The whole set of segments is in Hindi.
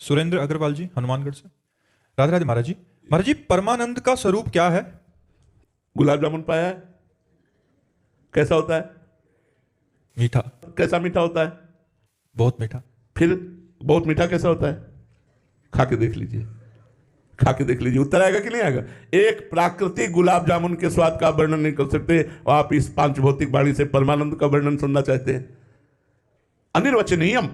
सुरेंद्र अग्रवाल जी, हनुमानगढ़ से। राधे राधे महाराज जी। महाराज जी, परमानंद का स्वरूप क्या है? गुलाब जामुन पाया है? कैसा होता है? मीठा। कैसा मीठा होता है? बहुत मीठा। फिर बहुत मीठा कैसा होता है? खा के देख लीजिए, खा के देख लीजिए, उत्तर आएगा कि नहीं आएगा? एक प्राकृतिक गुलाब जामुन के स्वाद का वर्णन नहीं कर सकते और आप इस पांच भौतिक वाणी से परमानंद का वर्णन सुनना चाहते हैं? अनिर्वचनीयम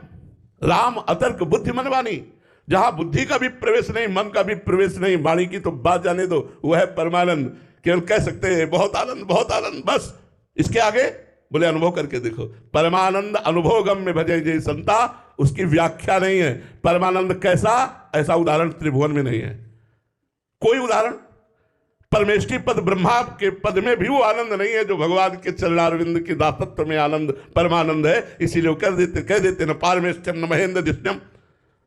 राम अतर्क बुद्धि मन वाणी, जहां बुद्धि का भी प्रवेश नहीं, मन का भी प्रवेश नहीं, वाणी की तो बात जाने दो, वह है परमानंद। केवल कह सकते हैं बहुत आनंद बहुत आनंद, बस। इसके आगे बोले अनुभव करके देखो। परमानंद अनुभव गम्य भजे जय संता, उसकी व्याख्या नहीं है। परमानंद कैसा, ऐसा उदाहरण त्रिभुवन में नहीं है, कोई उदाहरण। परमेष्टि पद ब्रह्मा के पद में भी वो आनंद नहीं है जो भगवान के चरणारविंद की दासत्व में आनंद परमानंद है। इसीलिए कह देते न पारमेष्ठ्यम न महेंद्र दिष्टम,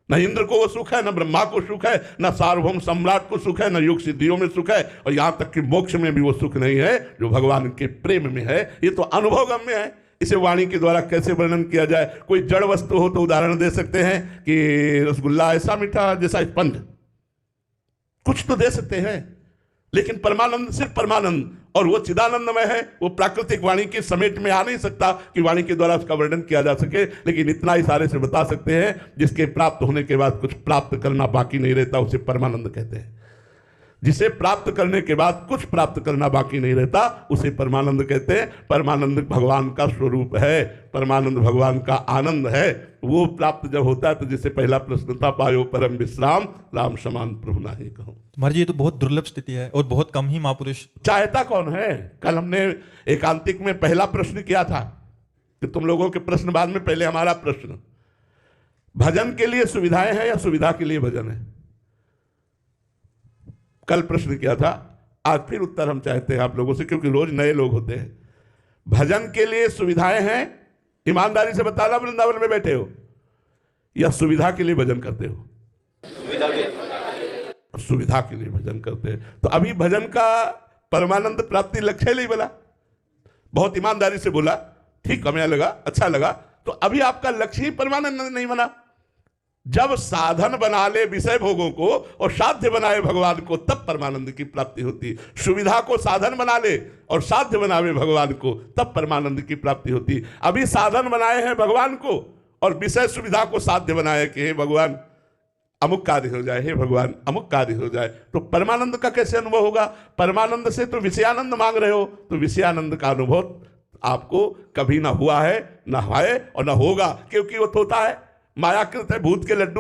न इंद्र को वो सुख है, न ब्रह्मा को सुख है, न सार्वभौम सम्राट को सुख है, न योग सिद्धियों में सुख है, और यहां तक कि मोक्ष में भी वो सुख नहीं है जो भगवान के प्रेम में है। ये तो अनुभवगम्य है। इसे वाणी के द्वारा कैसे वर्णन किया जाए? कोई जड़ वस्तु हो तो उदाहरण दे सकते हैं कि रसगुल्ला ऐसा मीठा जैसा स्पंज, कुछ तो दे सकते हैं। लेकिन परमानंद सिर्फ परमानंद, और वो चिदानंदमय है, वो प्राकृतिक वाणी के समेट में आ नहीं सकता कि वाणी के द्वारा उसका वर्णन किया जा सके। लेकिन इतना इशारे से बता सकते हैं, जिसके प्राप्त होने के बाद कुछ प्राप्त करना बाकी नहीं रहता, उसे परमानंद कहते हैं। जिसे प्राप्त करने के बाद कुछ प्राप्त करना बाकी नहीं रहता, उसे परमानंद कहते हैं। परमानंद भगवान का स्वरूप है, परमानंद भगवान का आनंद है। वो प्राप्त जब होता है तो जिसे पहला प्रश्न था, पायो परम विश्राम, राम समान प्रभु नाही कहूं। महाराज जी, ये तो बहुत दुर्लभ स्थिति है और बहुत कम ही महापुरुष। चाहता कौन है? कल हमने एकांतिक में पहला प्रश्न किया था कि तुम लोगों के प्रश्न बाद में, पहले हमारा प्रश्न, भजन के लिए सुविधाएं हैं या सुविधा के लिए भजन है? कल प्रश्न किया था, आज फिर उत्तर हम चाहते हैं आप लोगों से, क्योंकि रोज नए लोग होते हैं। भजन के लिए सुविधाएं हैं, ईमानदारी से बताना, वृंदावन में बैठे हो, या सुविधा के लिए भजन करते हो? सुविधा के लिए भजन करते हैं। तो अभी भजन का परमानंद प्राप्ति लक्ष्य नहीं बना। बहुत ईमानदारी से बोला, ठीक हमें लगा, अच्छा लगा। तो अभी आपका लक्ष्य ही परमानंद नहीं बना। जब साधन बना ले विषय भोगों को और साध्य बनाए भगवान को, तब परमानंद की प्राप्ति होती। सुविधा को साधन बना ले और साध्य बनावे भगवान को, तब परमानंद की प्राप्ति होती। अभी साधन बनाए हैं भगवान को और विषय सुविधा को साध्य बनाए कि हे भगवान अमुक कार्य हो जाए, हे भगवान अमुक कार्य हो जाए, तो परमानंद का कैसे अनुभव होगा? परमानंद से तो विषयानंद मांग रहे हो, तो विषयानंद का अनुभव आपको कभी ना हुआ है, ना है और ना होगा, क्योंकि वो होता है मायाकृत है। भूत के लड्डू